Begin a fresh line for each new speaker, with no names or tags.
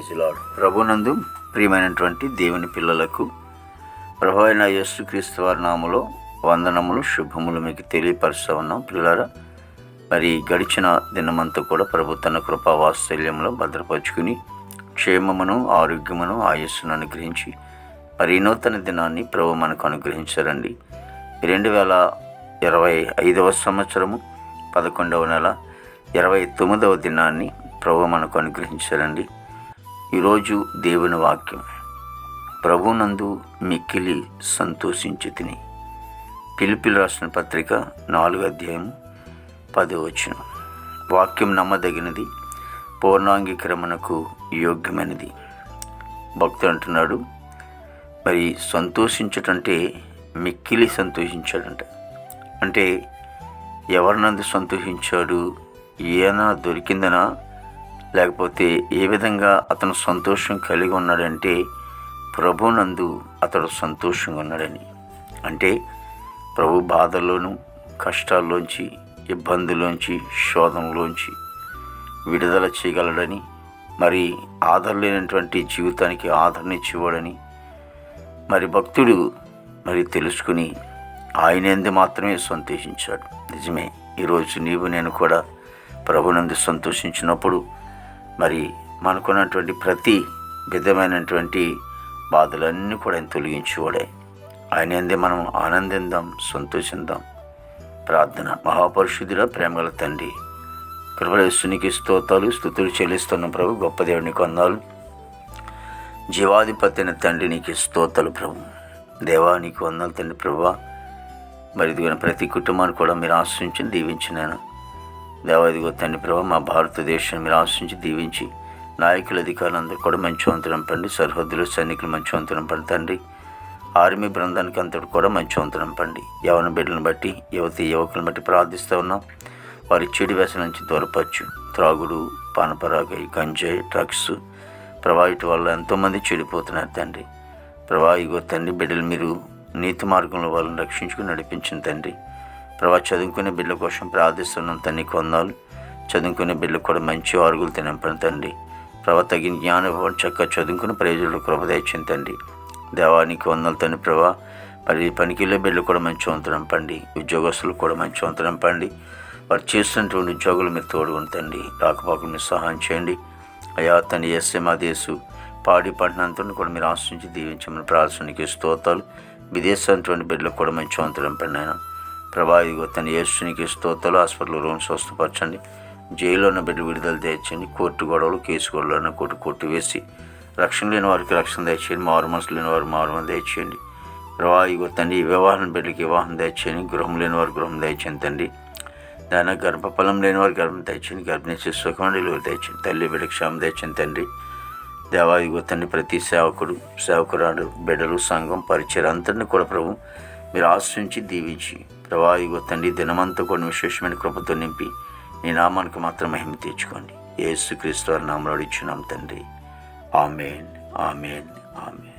Praise lord. ప్రభునందు ప్రియమైనటువంటి దేవుని పిల్లలకు ప్రభు అయిన యేసుక్రీస్తు వారి నామములో వందనములు, శుభములు మీకు తెలియపరుస్తూ ఉన్నాం. పిల్లలారా, మరి గడిచిన దినమంతా కూడా ప్రభు తన కృపా వాత్సల్యంలో భద్రపరుచుకుని క్షేమమును, ఆరోగ్యమును, ఆయుస్సును అనుగ్రహించి మరి నూతన దినాన్ని ప్రభు మనకు అనుగ్రహించారండి. 2025వ సంవత్సరము 11వ నెల 29వ దినాన్ని ప్రభు మనకు అనుగ్రహించారండి. ఈరోజు దేవుని వాక్యం, ప్రభునందు మిక్కిలి సంతోషించి తిని. పిలిపిలి రాసిన పత్రిక 4వ అధ్యాయం 10వ వచనం. వాక్యం నమ్మదగినది, పూర్ణాంగీకరణకు యోగ్యమైనది. భక్తుడు అంటున్నాడు, మరి సంతోషించటంటే మిక్కిలి సంతోషించాడంట. అంటే ఎవరినందు సంతోషించాడు? ఏనా దొరికిందనా, లేకపోతే ఏ విధంగా అతను సంతోషం కలిగి ఉన్నాడంటే ప్రభునందు అతడు సంతోషంగా ఉన్నాడని. అంటే ప్రభు బాధల్లోనూ, కష్టాల్లోంచి, ఇబ్బందుల్లోంచి, శోధనలోంచి విడుదల చేయగలడని, మరి ఆదరలేనటువంటి జీవితానికి ఆదరణ ఇచ్చేవాడని మరి భక్తుడు మరి తెలుసుకుని ఆయనందు మాత్రమే సంతోషించాడు. నిజమే, ఈరోజు నీవు నేను కూడా ప్రభునందు సంతోషించినప్పుడు మరి మనకున్నటువంటి ప్రతి విధమైనటువంటి బాధలన్నీ కూడా ఆయన తొలగించేవాడే. ఆయన ఎందే మనం ఆనందిద్దాం, సంతోషిద్దాం. ప్రార్థన. మహాపరిశుద్ధుడా, ప్రేమగల తండ్రి, కృపలేసునికి స్తోత్రాలు, స్తుతులు చెల్లిస్తున్న ప్రభు, గొప్ప దేవునికి వందనాలు. జీవాధిపతి అయిన తండ్రి, నీకు స్తోత్రాలు ప్రభు. దేవా, నీకు వందనాలు తండ్రి. ప్రభువా, మరి ఇదిగో ప్రతి కుటుంబాన్ని కూడా మీరు ఆశ్రయించి దీవించినాను. దేవా, ఇదిగో తండ్రి ప్రభు, మా భారతదేశాన్ని మీరు ఆశ్రయించి దీవించి, నాయకుల అధికారులందరూ కూడా మంచి వంతు పండి, సరిహద్దులు సైనికులు మంచి వంతు పండి తండ్రి. ఆర్మీ బృందానికి అంతటి కూడా మంచి వంతు పండి. యవన బిడ్డలను బట్టి, యువకులను బట్టి ప్రార్థిస్తూ ఉన్నాం. వారి చెడు వ్యసనం నుంచి దూరపరచు. త్రాగుడు, పానపరాగై, గంజాయి, డ్రగ్స్ ఇటు వల్ల ఎంతోమంది చెడిపోతున్నారు తండ్రి. ఇగో తండ్రి, బిడ్డలు మీరు నీతి మార్గంలో వాళ్ళని రక్షించుకుని నడిపించిన తండ్రి. చదువుకునే బిడ్డల కోసం ప్రార్థిస్తున్నాం తండ్రి. కొందాలు చదువుకునే బిడ్డలకు కూడా మంచి ఆరుగులు తినంపని తండ్రి. తగిన జ్ఞానం చక్కగా చదువుకుని ప్రయోజనాలు కృప దయచింది తండ్రి. దేవానికి వందలు తండ్రి. మరి పనికిళ్ళే బిడ్డలు కూడా మంచి వంతనం పండి, ఉద్యోగస్తులు కూడా మంచి వంతనం పండి. వారు చేస్తున్నటువంటి ఉద్యోగులు మీరు తోడుకుని తండ్రి. రాకపోకలు మీరు సహాయం చేయండి అయ్యా తండ్రి. మా దేశు పాడి పంటనంతా కూడా మీరు ఆశ్రయించి దీవించమని ప్రార్థనకి స్తోత్రాలు. విదేశాలటువంటి బిడ్డలకు కూడా మంచి వంతనం పండి ఆయన. ఇదిగో తన యేసునికి స్తోత్రాలు. హాస్పిటల్ రూమ్ స్వస్థపరచండి. జైల్లో ఉన్న బిడ్డలు విడుదల తెచ్చండి. కోర్టు గొడవలు, కేసు గొడవలు కొట్టు వేసి రక్షణ లేని వారికి రక్షణ దయచేయండి. మారు మనసు లేని వారు మారు మనసు దయచేయండి. ఇగో తండ్రి, వివాహం బిడ్డలకి వివాహం దయచేయండి. గృహం లేని వారు గృహం దయచేయండి తండ్రి. దాని గర్భఫలం లేని వారు గర్భం దయచేయండి. గర్భిణీ సుఖం డెలివరీ దయచేయండి. తల్లి బిడ్డ క్షేమం దయచేయండి తండ్రి. ఇగో తండ్రి, ప్రతి సేవకురాడు, బిడ్డలు, సంఘం, పరిచయం అందరినీ కూడా ప్రభు మీరు ఆశ్రయించి దీవించి ఇగో తండ్రి, దినమంతా కూడా విశేషమైన కృపతో నింపి నీ నామానికి మాత్రం మహిమ తెచ్చుకోండి. యేసుక్రీస్తు వారి నామములో అడిగిచున్నాం తండ్రి. ఆమేన్, ఆమేన్, ఆమేన్.